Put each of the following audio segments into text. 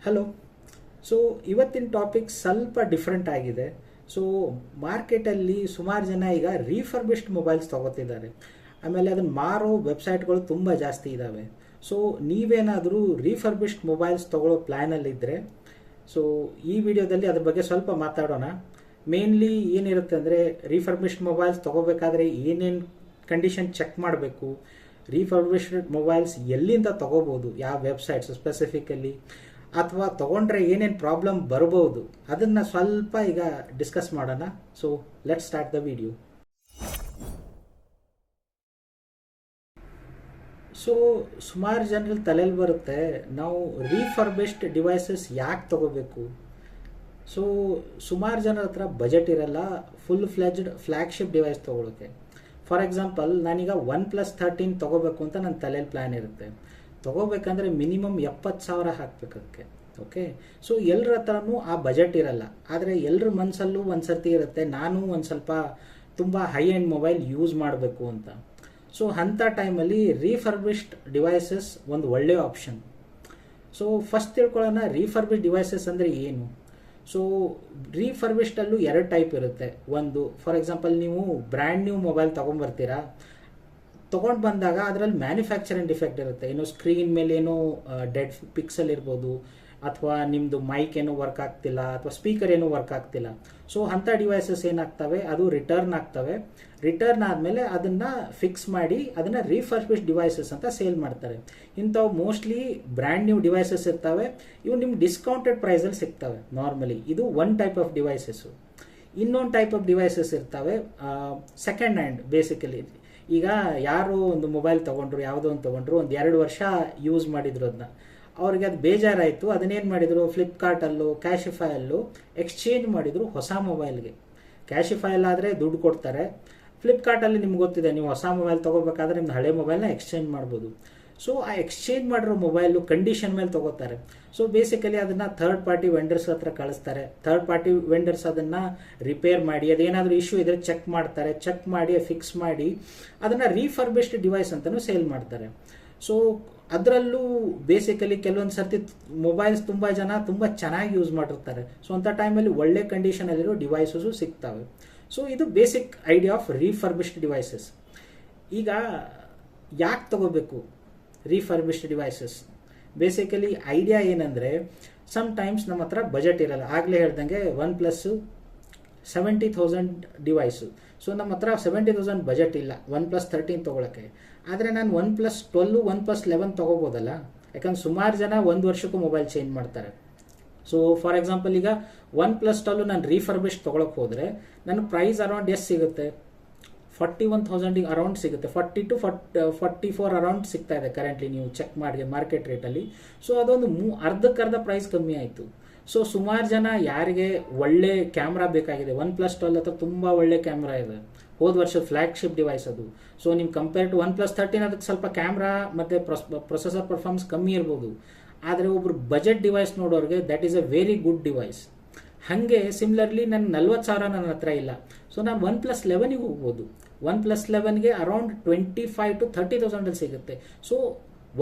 Hello. So ಇವತ್ತಿನ topic ಸ್ವಲ್ಪ different ಆಗಿದೆ. ಸೊ ಮಾರ್ಕೆಟಲ್ಲಿ ಸುಮಾರು ಜನ ಈಗ ರೀಫರ್ಬಿಶ್ಡ್ ಮೊಬೈಲ್ಸ್ ತಗೋತಿದ್ದಾರೆ. ಆಮೇಲೆ ಅದನ್ನು ಮಾರೋ ವೆಬ್ಸೈಟ್ಗಳು ತುಂಬ ಜಾಸ್ತಿ ಇದ್ದಾವೆ. ಸೊ ನೀವೇನಾದರೂ ರೀಫರ್ಬಿಶ್ಡ್ ಮೊಬೈಲ್ಸ್ ತಗೊಳ್ಳೋ ಪ್ಲ್ಯಾನಲ್ಲಿದ್ದರೆ ಸೊ ಈ ವಿಡಿಯೋದಲ್ಲಿ ಅದ್ರ ಬಗ್ಗೆ ಸ್ವಲ್ಪ ಮಾತಾಡೋಣ. ಮೇನ್ಲಿ ಏನಿರುತ್ತೆ ಅಂದರೆ ರೀಫರ್ಬಿಶ್ಡ್ ಮೊಬೈಲ್ಸ್ ತಗೋಬೇಕಾದ್ರೆ ಏನೇನು ಕಂಡೀಷನ್ ಚೆಕ್ ಮಾಡಬೇಕು, ರೀಫರ್ಬಿಶ್ಡ್ ಮೊಬೈಲ್ಸ್ ಎಲ್ಲಿಂದ ತಗೋಬೋದು, ಯಾವ ವೆಬ್ಸೈಟ್ಸ್ ಸ್ಪೆಸಿಫಿಕಲಿ, ಅಥವಾ ತಗೊಂಡ್ರೆ ಏನೇನು ಪ್ರಾಬ್ಲಮ್ ಬರ್ಬೋದು ಅದನ್ನು ಸ್ವಲ್ಪ ಈಗ ಡಿಸ್ಕಸ್ ಮಾಡೋಣ. So let's start the video. So ಸುಮಾರು ಜನರಲ್ಲಿ ತಲೆಯಲ್ಲಿ ಬರುತ್ತೆ, ನಾವು ರೀಫರ್ಬಿಶ್ಡ್ ಡಿವೈಸಸ್ ಯಾಕೆ ತಗೋಬೇಕು. ಸೊ ಸುಮಾರು ಜನರ ಹತ್ರ ಬಜೆಟ್ ಇರಲ್ಲ ಫುಲ್ ಫ್ಲೆಜ್ಡ್ ಫ್ಲ್ಯಾಗ್ಶಿಪ್ ಡಿವೈಸ್ ತೊಗೊಳಕ್ಕೆ. ಫಾರ್ ಎಕ್ಸಾಂಪಲ್, ನಾನೀಗ OnePlus 13 ತೊಗೋಬೇಕು ಅಂತ ನನ್ನ ತಲೆಯಲ್ಲಿ ಪ್ಲ್ಯಾನ್ ಇರುತ್ತೆ. ತೊಗೋಬೇಕಂದ್ರೆ ಮಿನಿಮಮ್ 70,000 ಹಾಕ್ಬೇಕು ಅದಕ್ಕೆ. ಓಕೆ, ಸೊ ಎಲ್ಲರ ಹತ್ರನೂ ಆ ಬಜೆಟ್ ಇರಲ್ಲ. ಆದರೆ ಎಲ್ಲರ ಮನಸ್ಸಲ್ಲೂ ಒಂದು ಸರ್ತಿ ಇರುತ್ತೆ, ನಾನು ಒಂದು ಸ್ವಲ್ಪ ತುಂಬ ಹೈ ಎಂಡ್ ಮೊಬೈಲ್ ಯೂಸ್ ಮಾಡಬೇಕು ಅಂತ. ಸೊ ಅಂಥ ಟೈಮಲ್ಲಿ ರೀಫರ್ಬಿಶ್ಡ್ ಡಿವೈಸಸ್ ಒಂದು ಒಳ್ಳೆಯ ಆಪ್ಷನ್. ಸೊ ಫಸ್ಟ್ ತಿಳ್ಕೊಳ್ಳೋಣ, ರೀಫರ್ಬಿಶ್ಡ್ ಡಿವೈಸಸ್ ಅಂದರೆ ಏನು. ಸೊ ರೀಫರ್ಬಿಶ್ಡಲ್ಲೂ 2 ಟೈಪ್ ಇರುತ್ತೆ. ಒಂದು, ಫಾರ್ ಎಕ್ಸಾಂಪಲ್, ನೀವು ಬ್ರ್ಯಾಂಡ್ ನ್ಯೂ ಮೊಬೈಲ್ ತೊಗೊಂಡ್ಬರ್ತೀರಾ, ತೊಗೊಂಡು ಬಂದಾಗ ಅದರಲ್ಲಿ ಮ್ಯಾನುಫ್ಯಾಕ್ಚರಿಂಗ್ ಡಿಫೆಕ್ಟ್ ಇರುತ್ತೆ. ಏನೋ ಸ್ಕ್ರೀನ್ ಮೇಲೆ ಏನೋ ಡೆಡ್ ಪಿಕ್ಸಲ್ ಇರ್ಬೋದು, ಅಥವಾ ನಿಮ್ಮದು ಮೈಕ್ ಏನೋ ವರ್ಕ್ ಆಗ್ತಿಲ್ಲ, ಅಥವಾ ಸ್ಪೀಕರ್ ಏನೋ ವರ್ಕ್ ಆಗ್ತಿಲ್ಲ. ಸೊ ಅಂಥ ಡಿವೈಸಸ್ ಏನಾಗ್ತವೆ, ಅದು ರಿಟರ್ನ್ ಆಗ್ತವೆ. ರಿಟರ್ನ್ ಆದಮೇಲೆ ಅದನ್ನು ಫಿಕ್ಸ್ ಮಾಡಿ ಅದನ್ನು ರೀಫರ್ಬಿಶ್ಡ್ ಡಿವೈಸಸ್ ಅಂತ ಸೇಲ್ ಮಾಡ್ತಾರೆ. ಇಂಥವು ಮೋಸ್ಟ್ಲಿ ಬ್ರ್ಯಾಂಡ್ ನ್ಯೂ ಡಿವೈಸಸ್ ಇರ್ತವೆ. ಇವು ನಿಮ್ಗೆ ಡಿಸ್ಕೌಂಟೆಡ್ ಪ್ರೈಸಲ್ಲಿ ಸಿಗ್ತವೆ ನಾರ್ಮಲಿ. ಇದು ಒನ್ ಟೈಪ್ ಆಫ್ ಡಿವೈಸಸ್ಸು. ಇನ್ನೊಂದು ಟೈಪ್ ಆಫ್ ಡಿವೈಸಸ್ ಇರ್ತವೆ ಸೆಕೆಂಡ್ ಹ್ಯಾಂಡ್. ಬೇಸಿಕಲಿ ಈಗ ಯಾರು ಒಂದು ಮೊಬೈಲ್ ತೊಗೊಂಡ್ರು, ಯಾವುದೋ ಒಂದು ತೊಗೊಂಡ್ರು, ಒಂದು 2 ವರ್ಷ ಯೂಸ್ ಮಾಡಿದ್ರು, ಅದನ್ನ ಅವ್ರಿಗೆ ಅದು ಬೇಜಾರಾಯಿತು. ಅದನ್ನೇನು ಮಾಡಿದರು, ಫ್ಲಿಪ್ಕಾರ್ಟಲ್ಲೂ ಕ್ಯಾಶಿಫೈಯಲ್ಲೂ ಎಕ್ಸ್ಚೇಂಜ್ ಮಾಡಿದರು ಹೊಸ ಮೊಬೈಲ್ಗೆ. ಕ್ಯಾಶಿಫೈಲ್ ದುಡ್ಡು ಕೊಡ್ತಾರೆ. ಫ್ಲಿಪ್ಕಾರ್ಟಲ್ಲಿ ನಿಮ್ಗೆ ಗೊತ್ತಿದೆ, ನೀವು ಹೊಸ ಮೊಬೈಲ್ ತೊಗೋಬೇಕಾದ್ರೆ ನಿಮ್ದು ಹಳೆ ಮೊಬೈಲ್ನ ಎಕ್ಸ್ಚೇಂಜ್ ಮಾಡ್ಬೋದು. ಸೊ ಆ ಎಕ್ಸ್ಚೇಂಜ್ ಮಾಡಿರೋ ಮೊಬೈಲು ಕಂಡೀಷನ್ ಮೇಲೆ ತೊಗೋತಾರೆ. ಸೊ ಬೇಸಿಕಲಿ ಅದನ್ನು ಥರ್ಡ್ ಪಾರ್ಟಿ ವೆಂಡರ್ಸ್ ಹತ್ರ ಕಳಿಸ್ತಾರೆ. ಥರ್ಡ್ ಪಾರ್ಟಿ ವೆಂಡರ್ಸ್ ಅದನ್ನು ರಿಪೇರ್ ಮಾಡಿ, ಅದೇನಾದರೂ ಇಶ್ಯೂ ಇದ್ದರೆ ಚೆಕ್ ಮಾಡ್ತಾರೆ. ಚೆಕ್ ಮಾಡಿ ಫಿಕ್ಸ್ ಮಾಡಿ ಅದನ್ನು ರೀಫರ್ಬಿಶ್ಡ್ ಡಿವೈಸ್ ಅಂತಲೂ ಸೇಲ್ ಮಾಡ್ತಾರೆ. ಸೊ ಅದರಲ್ಲೂ ಬೇಸಿಕಲಿ ಕೆಲವೊಂದು ಸರ್ತಿ ಮೊಬೈಲ್ಸ್ ತುಂಬ ಜನ ತುಂಬ ಚೆನ್ನಾಗಿ ಯೂಸ್ ಮಾಡಿರ್ತಾರೆ. ಸೊ ಅಂಥ ಟೈಮಲ್ಲಿ ಒಳ್ಳೆ ಕಂಡೀಷನಲ್ಲಿರೋ ಡಿವೈಸಸ್ಸು ಸಿಗ್ತವೆ. ಸೊ ಇದು basic idea of refurbished devices. ಈಗ ಯಾಕೆ ತಗೋಬೇಕು ರೀಫರ್ಬಿಶ್ಡ್ ಡಿವೈಸಸ್? ಬೇಸಿಕಲಿ ಐಡಿಯಾ ಏನಂದರೆ, ಸಮ್ ಟೈಮ್ಸ್ ನಮ್ಮ ಹತ್ರ ಬಜೆಟ್ ಇರಲ್ಲ. ಆಗಲೇ ಹೇಳ್ದಂಗೆ OnePlus 70,000 ಡಿವೈಸು. ಸೊ ನಮ್ಮ ಹತ್ರ 70,000 ಬಜೆಟ್ ಇಲ್ಲ OnePlus 13 ತೊಗೊಳಕ್ಕೆ. ಆದರೆ ನಾನು OnePlus 12, OnePlus 11 ತೊಗೋಬೋದಲ್ಲ. ಯಾಕಂದ್ರೆ ಸುಮಾರು ಜನ 1 ವರ್ಷಕ್ಕೂ ಮೊಬೈಲ್ ಚೇಂಜ್ ಮಾಡ್ತಾರೆ. ಸೊ ಫಾರ್ ಎಕ್ಸಾಂಪಲ್, ಈಗ OnePlus 12 ನಾನು ರೀಫರ್ಬಿಶ್ಡ್ ತೊಗೊಳಕ್ಕೆ ಹೋದರೆ ನನಗೆ ಪ್ರೈಸ್ ಅರೌಂಡ್ ಎಷ್ಟು ಸಿಗುತ್ತೆ, 41,000 ಅರೌಂಡ್ ಸಿಗುತ್ತೆ. 40 to 44 ಅರೌಂಡ್ ಸಿಗ್ತಾ ಇದೆ ಕರೆಂಟ್ಲಿ, ನೀವು ಚೆಕ್ ಮಾಡಿ ಮಾರ್ಕೆಟ್ ರೇಟಲ್ಲಿ. ಸೊ ಅದೊಂದು ಅರ್ಧಕ್ಕರ್ಧ ಪ್ರೈಸ್ ಕಮ್ಮಿ ಆಯಿತು. ಸೊ ಸುಮಾರು ಜನ ಯಾರಿಗೆ ಒಳ್ಳೆ ಕ್ಯಾಮ್ರಾ ಬೇಕಾಗಿದೆ, OnePlus 12 ಹತ್ರ ತುಂಬ ಒಳ್ಳೆ ಕ್ಯಾಮ್ರಾ ಇದೆ, ಹೋದ ವರ್ಷ ಫ್ಲ್ಯಾಗ್ಶಿಪ್ ಡಿವೈಸ್ ಅದು. ಸೊ ನೀವು ಕಂಪೇರ್ ಟು OnePlus 13 ಅದಕ್ಕೆ ಸ್ವಲ್ಪ ಕ್ಯಾಮ್ರಾ ಮತ್ತು ಪ್ರೊಸೆಸರ್ ಪರ್ಫಾರ್ಮೆನ್ಸ್ ಕಮ್ಮಿ ಇರ್ಬೋದು. ಆದರೆ ಒಬ್ರು ಬಜೆಟ್ ಡಿವೈಸ್ ನೋಡೋರಿಗೆ that is a very good device. ಹಾಗೆ ಸಿಮಿಲರ್ಲಿ ನನ್ನ 40,000 ನನ್ನ ಹತ್ರ ಇಲ್ಲ. ಸೊ ನಾನು OnePlus 11ಗೆ ಹೋಗ್ಬೋದು. OnePlus 11ಗೆ ಅರೌಂಡ್ 25,000 to 30,000 ಸಿಗುತ್ತೆ. ಸೊ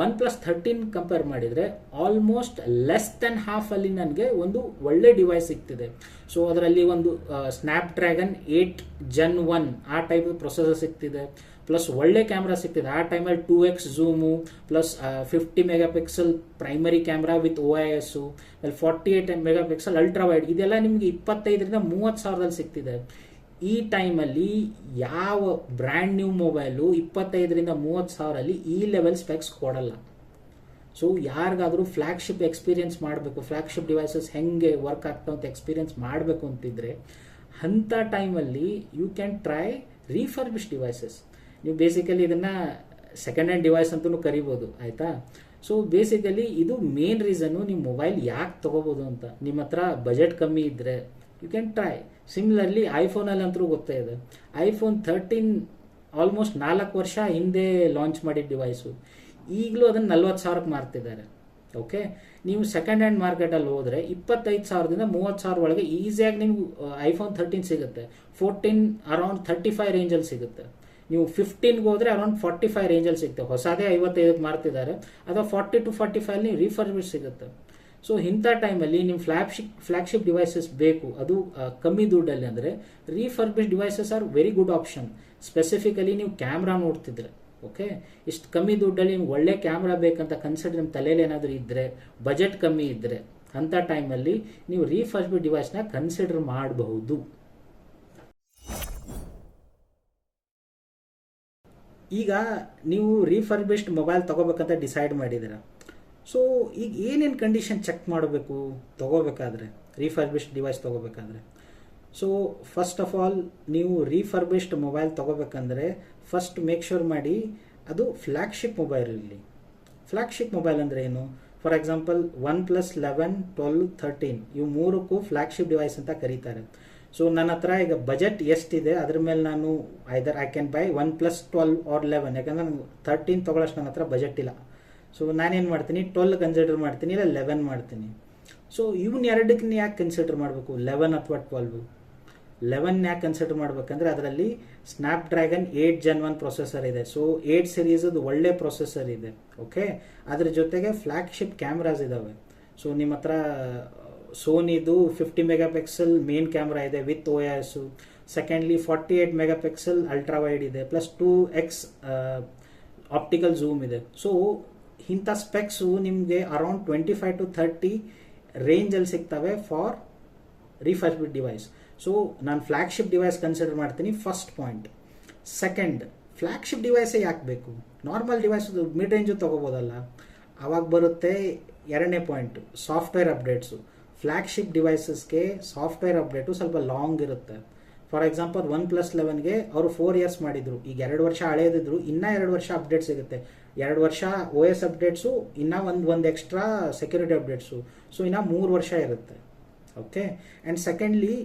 OnePlus 13 ಕಂಪೇರ್ ಮಾಡಿದರೆ ಆಲ್ಮೋಸ್ಟ್ ಲೆಸ್ ದೆನ್ ಹಾಫ್ ಅಲ್ಲಿ ನನಗೆ ಒಂದು ಒಳ್ಳೆ ಡಿವೈಸ್ ಸಿಗ್ತಿದೆ. ಸೊ ಅದರಲ್ಲಿ ಒಂದು ಸ್ನ್ಯಾಪ್ಡ್ರ್ಯಾಗನ್ 8 Gen 1 ಆ ಟೈಪ್ ಪ್ರೊಸೆಸರ್ ಸಿಗ್ತಿದೆ, ಪ್ಲಸ್ ಒಳ್ಳೆ ಕ್ಯಾಮ್ರಾ ಸಿಗ್ತಿದೆ. ಆ ಟೈಮಲ್ಲಿ 2x zoom, plus 50 megapixel primary camera with OIS, 48 megapixel ultra wide. ಇದೆಲ್ಲ ನಿಮಗೆ 25,000 to 30,000 ಸಿಗ್ತಿದೆ. ಈ ಟೈಮಲ್ಲಿ ಯಾವ ಬ್ರ್ಯಾಂಡ್ ನ್ಯೂ ಮೊಬೈಲು 25,000 to 30,000 ಈ ಲೆವೆಲ್ ಸ್ಪೆಕ್ಸ್ ಕೊಡಲ್ಲ. ಸೊ ಯಾರಿಗಾದರೂ ಫ್ಲ್ಯಾಗ್ಶಿಪ್ ಎಕ್ಸ್ಪೀರಿಯನ್ಸ್ ಮಾಡಬೇಕು, ಫ್ಲ್ಯಾಗ್ಶಿಪ್ ಡಿವೈಸಸ್ ಹೆಂಗೆ ವರ್ಕ್ ಆಗ್ತಾವ ಅಂತ ಎಕ್ಸ್ಪೀರಿಯನ್ಸ್ ಮಾಡಬೇಕು ಅಂತಿದ್ರೆ, ಅಂಥ ಟೈಮಲ್ಲಿ you can try refurbished devices. ನೀವು ಬೇಸಿಕಲಿ ಇದನ್ನು ಸೆಕೆಂಡ್ ಹ್ಯಾಂಡ್ ಡಿವೈಸ್ ಅಂತಲೂ ಕರಿಬೋದು, ಆಯಿತಾ. ಸೊ ಬೇಸಿಕಲಿ ಇದು ಮೇನ್ ರೀಸನ್ನು ನಿಮ್ಮ ಮೊಬೈಲ್ ಯಾಕೆ ತೊಗೋಬೋದು ಅಂತ. ನಿಮ್ಮ ಹತ್ರ ಬಜೆಟ್ ಕಮ್ಮಿ ಇದ್ದರೆ ಯು ಕ್ಯಾನ್ ಟ್ರೈ. ಸಿಮಿಲರ್ಲಿ ಐಫೋನಲ್ಲಿ ಅಂತೂ ಗೊತ್ತೇ ಇದೆ, iPhone 13 ಆಲ್ಮೋಸ್ಟ್ 4 ವರ್ಷ ಹಿಂದೆ ಲಾಂಚ್ ಮಾಡಿದ ಡಿವೈಸು. ಈಗಲೂ ಅದನ್ನು 40,000ಕ್ಕೆ ಮಾರ್ತಿದ್ದಾರೆ. ಓಕೆ, ನೀವು ಸೆಕೆಂಡ್ ಹ್ಯಾಂಡ್ ಮಾರ್ಕೆಟಲ್ಲಿ ಹೋದರೆ 25,000 to 30,000 ಒಳಗೆ ಈಸಿಯಾಗಿ ನಿಮ್ಗೆ iPhone 13 ಸಿಗುತ್ತೆ. 14 ಅರೌಂಡ್ 35 ರೇಂಜಲ್ಲಿ ಸಿಗುತ್ತೆ. ನೀವು 15ಗೆ ಹೋದರೆ ಅರೌಂಡ್ 45 ರೇಂಜಲ್ಲಿ ಸಿಗುತ್ತೆ. ಹೊಸದೇ 55ಕ್ಕೆ ಮಾರ್ತಿದ್ದಾರೆ, ಅಥವಾ 40 to 45 ನೀವು ರೀಫರ್ಬಿಶ್ ಸಿಗುತ್ತೆ. ಸೊ ಇಂಥ ಟೈಮಲ್ಲಿ ನಿಮ್ಮ ಫ್ಲಾಗ್ಶಿಪ್ ಡಿವೈಸಸ್ ಬೇಕು, ಅದು ಕಮ್ಮಿ ದುಡ್ಡಲ್ಲಿ, ಅಂದರೆ refurbish devices are very good option. Specifically ನೀವು ಕ್ಯಾಮ್ರಾ ನೋಡ್ತಿದ್ರೆ, ಓಕೆ, ಇಷ್ಟು ಕಮ್ಮಿ ದುಡ್ಡಲ್ಲಿ ನಿಮ್ಗೆ ಒಳ್ಳೆ ಕ್ಯಾಮ್ರಾ ಬೇಕಂತ ಕನ್ಸಿಡರ್ ನಿಮ್ಮ ತಲೆಯಲ್ಲಿ ಏನಾದರೂ ಇದ್ದರೆ, ಬಜೆಟ್ ಕಮ್ಮಿ ಇದ್ದರೆ, ಅಂಥ ಟೈಮಲ್ಲಿ ನೀವು ರೀಫರ್ಬಿಶ್ ಡಿವೈಸ್ನ ಕನ್ಸಿಡರ್ ಮಾಡಬಹುದು. ಈಗ ನೀವು ರೀಫರ್ಬಿಶ್ಡ್ ಮೊಬೈಲ್ ತೊಗೋಬೇಕಂತ ಡಿಸೈಡ್ ಮಾಡಿದ್ದೀರ. ಸೊ ಈಗ ಏನೇನು ಕಂಡೀಷನ್ ಚೆಕ್ ಮಾಡಬೇಕು ತೊಗೋಬೇಕಾದ್ರೆ, ರೀಫರ್ಬಿಶ್ಡ್ ಡಿವೈಸ್ ತೊಗೋಬೇಕಾದ್ರೆ? ಸೊ ಫಸ್ಟ್ ಆಫ್ ಆಲ್ ನೀವು ರೀಫರ್ಬಿಶ್ಡ್ ಮೊಬೈಲ್ ತೊಗೋಬೇಕಂದ್ರೆ ಫಸ್ಟ್ ಮೇಕ್ ಶೋರ್ ಮಾಡಿ ಅದು ಫ್ಲ್ಯಾಗ್ಶಿಪ್ ಮೊಬೈಲ್ ಇರಲಿ. ಫ್ಲ್ಯಾಗ್ಶಿಪ್ ಮೊಬೈಲ್ ಅಂದರೆ ಏನು? ಫಾರ್ ಎಕ್ಸಾಂಪಲ್ OnePlus 11, 12, 13 ಇವು ಮೂರಕ್ಕೂ ಫ್ಲ್ಯಾಗ್ಶಿಪ್ ಡಿವೈಸ್ ಅಂತ ಕರೀತಾರೆ. ಸೊ ನನ್ನ ಹತ್ರ ಈಗ ಬಜೆಟ್ ಎಷ್ಟಿದೆ ಅದ್ರ ಮೇಲೆ ನಾನು ಐದರ್ I can buy OnePlus 12 or 11, ಯಾಕಂದ್ರೆ ನನಗೆ 13 ತೊಗೊಳಷ್ಟು ನನ್ನ ಹತ್ರ ಬಜೆಟ್ ಇಲ್ಲ. ಸೊ ನಾನೇನು ಮಾಡ್ತೀನಿ, 12 ಕನ್ಸಿಡರ್ ಮಾಡ್ತೀನಿ, ಇಲ್ಲ 11 ಮಾಡ್ತೀನಿ. ಸೊ ಇವನ್ ಎರಡಕ್ಕೆ ಯಾಕೆ ಕನ್ಸಿಡರ್ ಮಾಡಬೇಕು, 11 ಅಥವಾ 12? 11 ಯಾಕೆ ಕನ್ಸಿಡರ್ ಮಾಡ್ಬೇಕಂದ್ರೆ ಅದರಲ್ಲಿ ಸ್ನ್ಯಾಪ್ಡ್ರ್ಯಾಗನ್ 8 Gen 1 ಪ್ರೊಸೆಸರ್ ಇದೆ. ಸೊ 8 ಸೀರೀಸ್ ಅದು ಒಳ್ಳೆ ಪ್ರೊಸೆಸರ್ ಇದೆ, ಓಕೆ. ಅದ್ರ ಜೊತೆಗೆ ಫ್ಲ್ಯಾಗ್ಶಿಪ್ ಕ್ಯಾಮ್ರಾಸ್ ಇದಾವೆ. ಸೊ ನಿಮ್ಮ ಹತ್ರ ಸೋನಿದು 50 ಮೆಗಾಪಿಕ್ಸೆಲ್ ಮೇನ್ ಕ್ಯಾಮ್ರಾ ಇದೆ with OIS. Secondly 48 megapixel ultra wide ಇದೆ, ಪ್ಲಸ್ 2x ಆಪ್ಟಿಕಲ್ ಝೂಮ್ ಇದೆ. ಸೊ ಇಂಥ ಸ್ಪೆಕ್ಸು ನಿಮಗೆ ಅರೌಂಡ್ 25 to 30 ರೇಂಜಲ್ಲಿ ಸಿಗ್ತವೆ ಫಾರ್ ರೀಫರ್ಬಿಶ್ಡ್ ಡಿವೈಸ್. ಸೊ ನಾನು ಫ್ಲ್ಯಾಗ್ಶಿಪ್ ಡಿವೈಸ್ ಕನ್ಸಿಡರ್ ಮಾಡ್ತೀನಿ, ಫಸ್ಟ್ ಪಾಯಿಂಟ್. ಸೆಕೆಂಡ್, ಫ್ಲ್ಯಾಗ್ಶಿಪ್ ಡಿವೈಸೇ ಯಾಕೆ ಬೇಕು? ನಾರ್ಮಲ್ ಡಿವೈಸ್ ಮಿಡ್ ರೇಂಜು ತೊಗೋಬೋದಲ್ಲ, ಅವಾಗ ಬರುತ್ತೆ ಎರಡನೇ ಪಾಯಿಂಟು, ಸಾಫ್ಟ್ವೇರ್ ಅಪ್ಡೇಟ್ಸು. ಫ್ಲ್ಯಾಗ್ಶಿಪ್ ಡಿವೈಸಸ್ಗೆ ಸಾಫ್ಟ್ವೇರ್ ಅಪ್ಡೇಟು ಸ್ವಲ್ಪ ಲಾಂಗ್ ಇರುತ್ತೆ. ಫಾರ್ ಎಕ್ಸಾಂಪಲ್ OnePlus 11ಗೆ ಅವರು 4 years ಮಾಡಿದ್ರು, ಈಗ 2 ವರ್ಷ ಹಳೆಯದಿದ್ರು, ಇನ್ನೂ 2 ವರ್ಷ ಅಪ್ಡೇಟ್ ಸಿಗುತ್ತೆ. 2 ವರ್ಷ OS ಅಪ್ಡೇಟ್ಸು, ಇನ್ನೂ ಒಂದು ಎಕ್ಸ್ಟ್ರಾ ಸೆಕ್ಯೂರಿಟಿ ಅಪ್ಡೇಟ್ಸು. ಸೊ ಇನ್ನೂ 3 ವರ್ಷ ಇರುತ್ತೆ, ಓಕೆ. ಆ್ಯಂಡ್ ಸೆಕೆಂಡ್ಲಿ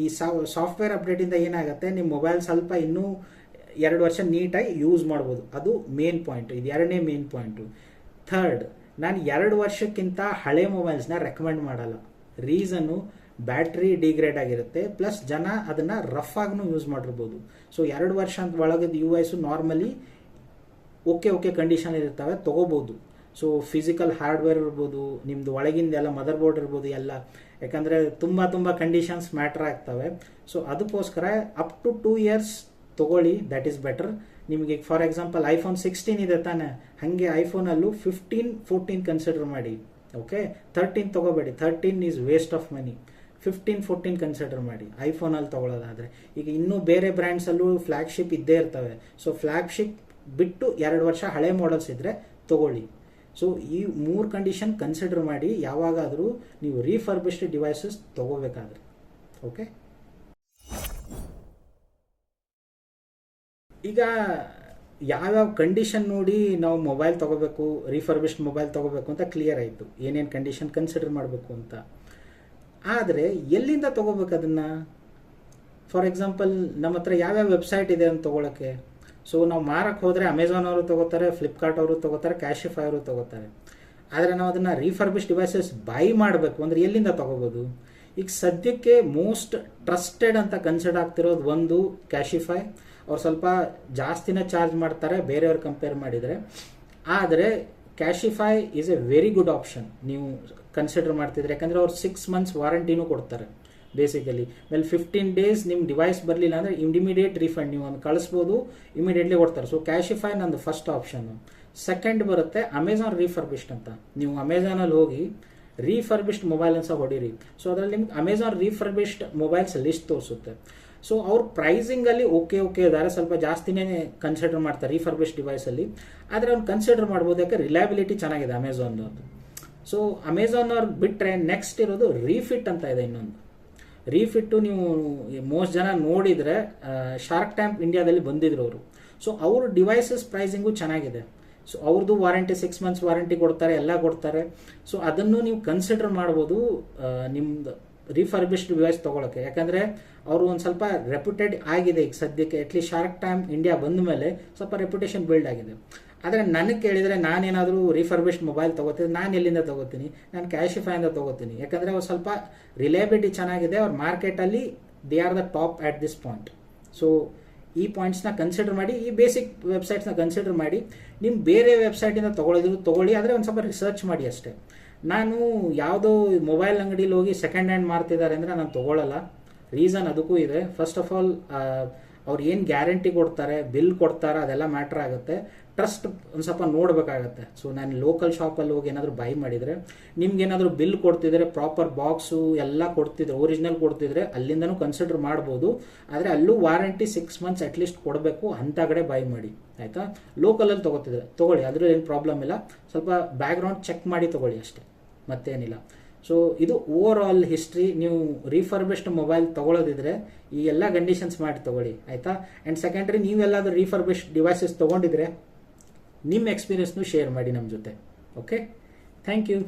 ಈ ಸಾಫ್ಟ್ವೇರ್ ಅಪ್ಡೇಟಿಂದ ಏನಾಗುತ್ತೆ, ನಿಮ್ಮ ಮೊಬೈಲ್ ಸ್ವಲ್ಪ ಇನ್ನೂ 2 ವರ್ಷ ನೀಟಾಗಿ ಯೂಸ್ ಮಾಡ್ಬೋದು. ಅದು ಮೇನ್ ಪಾಯಿಂಟು, ಇದು ಎರಡನೇ ಮೇನ್ ಪಾಯಿಂಟು. ಥರ್ಡ್, ನಾನು 2 ವರ್ಷಕ್ಕಿಂತ ಹಳೆ ಮೊಬೈಲ್ಸ್ನ ರೆಕಮೆಂಡ್ ಮಾಡಲ್ಲ. ರೀಸನ್ನು, ಬ್ಯಾಟ್ರಿ ಡಿಗ್ರೇಡ್ ಆಗಿರುತ್ತೆ, ಪ್ಲಸ್ ಜನ ಅದನ್ನು ರಫ್ ಆಗೂ ಯೂಸ್ ಮಾಡಿರ್ಬೋದು. ಸೊ 2 ವರ್ಷ ಅಂತ ಒಳಗದ US ನಾರ್ಮಲಿ ಓಕೆ ಕಂಡೀಷನ್ ಇರ್ತವೆ, ತೊಗೋಬೋದು. ಸೊ ಫಿಸಿಕಲ್ ಹಾರ್ಡ್ವೇರ್ ಇರ್ಬೋದು, ನಿಮ್ಮದು ಒಳಗಿಂದ ಎಲ್ಲ ಮದರ್ ಬೋರ್ಡ್ ಇರ್ಬೋದು ಎಲ್ಲ, ಯಾಕಂದರೆ ತುಂಬ ಕಂಡೀಷನ್ಸ್ ಮ್ಯಾಟ್ರ್ ಆಗ್ತವೆ. ಸೊ ಅದಕ್ಕೋಸ್ಕರ ಅಪ್ ಟು 2 years ತೊಗೊಳ್ಳಿ, ದ್ಯಾಟ್ ಈಸ್ ಬೆಟರ್. ನಿಮಗೆ ಫಾರ್ ಎಕ್ಸಾಂಪಲ್ iPhone 16 ಇದೆ ತಾನೆ, ಹಾಗೆ ಐಫೋನಲ್ಲೂ 15, 14 ಕನ್ಸಿಡರ್ ಮಾಡಿ, okay. 13 ತೊಗೋಬೇಡಿ, 13 is waste of money. 15, 14 consider ಮಾಡಿ ಐಫೋನಲ್ಲಿ ತೊಗೊಳ್ಳೋದಾದರೆ. ಈಗ ಇನ್ನೂ ಬೇರೆ ಬ್ರ್ಯಾಂಡ್ಸಲ್ಲೂ ಫ್ಲ್ಯಾಗ್ಶಿಪ್ ಇದ್ದೇ ಇರ್ತವೆ. ಸೊ ಫ್ಲ್ಯಾಗ್ಶಿಪ್ ಬಿಟ್ಟು 2 ವರ್ಷ ಹಳೆ ಮಾಡಲ್ಸ್ ಇದ್ದರೆ ತೊಗೊಳ್ಳಿ. ಸೊ ಈ 3 ಕಂಡೀಷನ್ ಕನ್ಸಿಡರ್ ಮಾಡಿ ಯಾವಾಗಾದರೂ ನೀವು ರೀಫರ್ಬಿಶ್ಡ್ ಡಿವೈಸಸ್ ತೊಗೋಬೇಕಾದ್ರೆ, ಓಕೆ. ಈಗ ಯಾವ್ಯಾವ ಕಂಡೀಷನ್ ನೋಡಿ ನಾವು ಮೊಬೈಲ್ ತೊಗೋಬೇಕು, ರೀಫರ್ಬಿಶ್ಡ್ ಮೊಬೈಲ್ ತೊಗೋಬೇಕು ಅಂತ ಕ್ಲಿಯರ್ ಆಯಿತು, ಏನೇನು ಕಂಡೀಷನ್ ಕನ್ಸಿಡರ್ ಮಾಡಬೇಕು ಅಂತ. ಆದರೆ ಎಲ್ಲಿಂದ ತೊಗೋಬೇಕು ಅದನ್ನು? ಫಾರ್ ಎಕ್ಸಾಂಪಲ್ ನಮ್ಮ ಹತ್ರ ಯಾವ್ಯಾವ ವೆಬ್ಸೈಟ್ ಇದೆ ಅಂತ ತೊಗೊಳಕ್ಕೆ. ಸೊ ನಾವು ಮಾರಕ್ಕೆ ಹೋದರೆ ಅಮೆಝಾನ್ ಅವರು ತೊಗೋತಾರೆ, ಫ್ಲಿಪ್ಕಾರ್ಟ್ ಅವರು ತೊಗೋತಾರೆ, ಕ್ಯಾಶಿಫೈ ಅವರು ತೊಗೋತಾರೆ. ಆದರೆ ನಾವು ಅದನ್ನು ರೀಫರ್ಬಿಶ್ಡ್ ಡಿವೈಸಸ್ ಬೈ ಮಾಡಬೇಕು ಅಂದರೆ ಎಲ್ಲಿಂದ ತೊಗೋಬೋದು? ಈಗ ಸದ್ಯಕ್ಕೆ ಮೋಸ್ಟ್ ಟ್ರಸ್ಟೆಡ್ ಅಂತ ಕನ್ಸಿಡರ್ ಆಗ್ತಿರೋದು ಒಂದು ಕ್ಯಾಶಿಫೈ. ಅವ್ರು ಸ್ವಲ್ಪ ಜಾಸ್ತಿನೇ ಚಾರ್ಜ್ ಮಾಡ್ತಾರೆ ಬೇರೆಯವ್ರು ಕಂಪೇರ್ ಮಾಡಿದರೆ. ಆದರೆ Cashify is A very good option ನೀವು ಕನ್ಸಿಡರ್ ಮಾಡ್ತಿದ್ರೆ, ಯಾಕಂದರೆ ಅವ್ರು 6 months ವಾರಂಟಿನೂ ಕೊಡ್ತಾರೆ ಬೇಸಿಕಲಿ. ಮೇಲೆ 15 days ನಿಮ್ಮ ಡಿವೈಸ್ ಬರಲಿಲ್ಲ ಅಂದರೆ ಇಮಿಡಿಯೇಟ್ ರೀಫಂಡ್, ನೀವು ಒಂದು ಕಳಿಸ್ಬೋದು, ಇಮಿಡಿಯೇಟ್ಲಿ ಕೊಡ್ತಾರೆ. ಸೊ ಕ್ಯಾಶಿಫೈ ನಂದು ಫಸ್ಟ್ ಆಪ್ಷನ್ನು. ಸೆಕೆಂಡ್ ಬರುತ್ತೆ ಅಮೆಝಾನ್ ರೀಫರ್ಬಿಶ್ಡ್ ಅಂತ. ನೀವು ಅಮೆಝಾನಲ್ಲಿ ಹೋಗಿ ರೀಫರ್ಬಿಶ್ಡ್ ಮೊಬೈಲ್ ಅಂತ ಹೊಡೀರಿ. ಸೊ ಅದರಲ್ಲಿ ನಿಮ್ಗೆ ಅಮೆಝಾನ್ ರೀಫರ್ಬಿಶ್ಡ್ ಮೊಬೈಲ್ಸ್ ಲಿಸ್ಟ್ ತೋರಿಸುತ್ತೆ. ಸೊ ಅವ್ರ ಪ್ರೈಸಿಂಗಲ್ಲಿ ಓಕೆ ಇದ್ದಾರೆ, ಸ್ವಲ್ಪ ಜಾಸ್ತಿನೇ ಕನ್ಸಿಡರ್ ಮಾಡ್ತಾರೆ ರೀಫರ್ಬಿಶ್ಡ್ ಡಿವೈಸಲ್ಲಿ. ಆದರೆ ಅವ್ನು ಕನ್ಸಿಡರ್ ಮಾಡ್ಬೋದು, ಯಾಕೆ ರಿಲಯಬಿಲಿಟಿ ಚೆನ್ನಾಗಿದೆ ಅಮೆಝಾನ್ ಅದು. ಸೊ ಅಮೆಝಾನ್ ಅವ್ರು ಬಿಟ್ಟರೆ ನೆಕ್ಸ್ಟ್ ಇರೋದು ರೀಫಿಟ್ ಅಂತ ಇದೆ ಇನ್ನೊಂದು. ರೀಫಿಟ್ಟು ನೀವು ಮೋಸ್ಟ್ ಜನ ನೋಡಿದರೆ ಶಾರ್ಕ್ ಟ್ಯಾಂಕ್ ಇಂಡಿಯಾದಲ್ಲಿ ಬಂದಿದ್ರು ಅವರು. ಸೊ ಅವ್ರ ಡಿವೈಸಸ್ ಪ್ರೈಸಿಂಗು ಚೆನ್ನಾಗಿದೆ. ಸೊ ಅವ್ರದ್ದು ವಾರಂಟಿ 6 months ವಾರಂಟಿ ಕೊಡ್ತಾರೆ, ಎಲ್ಲ ಕೊಡ್ತಾರೆ. ಸೊ ಅದನ್ನು ನೀವು ಕನ್ಸಿಡರ್ ಮಾಡ್ಬೋದು ನಿಮ್ದು ರೀಫರ್ಬಿಶ್ಡ್ ಡಿವೈಸ್ ತೊಗೊಳಕ್ಕೆ. ಯಾಕಂದರೆ ಅವರು ಒಂದು ಸ್ವಲ್ಪ ರೆಪ್ಯೂಟೆಡ್ ಆಗಿದೆ ಈಗ ಸದ್ಯಕ್ಕೆ, ಅಟ್ಲೀಸ್ಟ್ ಶಾರ್ಕ್ ಟ್ಯಾಂಕ್ ಇಂಡಿಯಾ ಬಂದ ಮೇಲೆ ಸ್ವಲ್ಪ ರೆಪ್ಯುಟೇಷನ್ ಬಿಲ್ಡ್ ಆಗಿದೆ. ಆದರೆ ನನಗೆ ಕೇಳಿದರೆ ನಾನೇನಾದರೂ ರೀಫರ್ಬಿಶ್ಡ್ ಮೊಬೈಲ್ ತೊಗೋತೀನಿ, ನಾನು ಎಲ್ಲಿಂದ ತೊಗೋತೀನಿ? ನಾನು ಕ್ಯಾಶಿಫೈಯಿಂದ ತೊಗೋತೀನಿ. ಯಾಕಂದರೆ ಅವ್ರು ಸ್ವಲ್ಪ ರಿಲಯಬಿಲಿಟಿ ಚೆನ್ನಾಗಿದೆ, ಅವ್ರ ಮಾರ್ಕೆಟಲ್ಲಿ they are the top at this point. So ಈ ಪಾಯಿಂಟ್ಸ್ನ ಕನ್ಸಿಡರ್ ಮಾಡಿ, ಈ ಬೇಸಿಕ್ ವೆಬ್ಸೈಟ್ಸ್ನ ಕನ್ಸಿಡರ್ ಮಾಡಿ. ನಿಮ್ಮ ಬೇರೆ ವೆಬ್ಸೈಟಿಂದ ತೊಗೊಳ್ಳಿ, ಆದರೆ ಒಂದು ಸ್ವಲ್ಪ ರಿಸರ್ಚ್ ಮಾಡಿ ಅಷ್ಟೇ. ನಾನು ಯಾವುದೋ ಮೊಬೈಲ್ ಅಂಗಡಿಲಿ ಹೋಗಿ ಸೆಕೆಂಡ್ ಹ್ಯಾಂಡ್ ಮಾರ್ತಿದ್ದಾರೆ ಅಂದರೆ ನಾನು ತೊಗೊಳ್ಳಲ್ಲ. ರೀಸನ್ ಅದಕ್ಕೂ ಇದೆ. ಫಸ್ಟ್ ಆಫ್ ಆಲ್ ಅವ್ರು ಏನು ಗ್ಯಾರಂಟಿ ಕೊಡ್ತಾರೆ, ಬಿಲ್ ಕೊಡ್ತಾರೆ, ಅದೆಲ್ಲ ಮ್ಯಾಟ್ರ್ ಆಗುತ್ತೆ. ಟ್ರಸ್ಟ್ ಒಂದು ಸ್ವಲ್ಪ ನೋಡಬೇಕಾಗತ್ತೆ. ಸೊ ನಾನು ಲೋಕಲ್ ಶಾಪಲ್ಲಿ ಹೋಗಿ ಏನಾದರೂ ಬೈ ಮಾಡಿದರೆ, ನಿಮ್ಗೇನಾದರೂ ಬಿಲ್ ಕೊಡ್ತಿದ್ರೆ, ಪ್ರಾಪರ್ ಬಾಕ್ಸು ಎಲ್ಲ ಕೊಡ್ತಿದ್ರೆ, ಒರಿಜಿನಲ್ ಕೊಡ್ತಿದ್ರೆ ಅಲ್ಲಿಂದನೂ ಕನ್ಸಿಡರ್ ಮಾಡ್ಬೋದು. ಆದರೆ ಅಲ್ಲೂ ವಾರಂಟಿ 6 months ಅಟ್ಲೀಸ್ಟ್ ಕೊಡಬೇಕು, ಅಂಥ ಕಡೆ ಬೈ ಮಾಡಿ, ಆಯಿತಾ. ಲೋಕಲಲ್ಲಿ ತೊಗೊಳ್ಳಿ, ಅದ್ರಲ್ಲಿ ಏನು ಪ್ರಾಬ್ಲಮ್ ಇಲ್ಲ. ಸ್ವಲ್ಪ ಬ್ಯಾಕ್ಗ್ರೌಂಡ್ ಚೆಕ್ ಮಾಡಿ ತೊಗೊಳ್ಳಿ ಅಷ್ಟೇ, ಮತ್ತೇನಿಲ್ಲ. ಸೊ ಇದು ಓವರ್ ಆಲ್ ಹಿಸ್ಟ್ರಿ. ನೀವು ರೀಫರ್ಬಿಶ್ಡ್ ಮೊಬೈಲ್ ತೊಗೊಳ್ಳೋದಿದ್ರೆ ಈ ಎಲ್ಲ ಕಂಡೀಷನ್ಸ್ ಮಾಡಿ ತೊಗೊಳ್ಳಿ, ಆಯಿತಾ. ಆ್ಯಂಡ್ ಸೆಕೆಂಡ್ರಿ, ನೀವೆಲ್ಲಾದರೂ ರೀಫರ್ಬಿಶ್ಡ್ ಡಿವೈಸಸ್ ತೊಗೊಂಡಿದ್ರೆ ನಿಮ್ಮ ಎಕ್ಸ್ಪೀರಿಯನ್ಸ್ನು ಶೇರ್ ಮಾಡಿ ನಮ್ಮ ಜೊತೆ. Okay, thank you.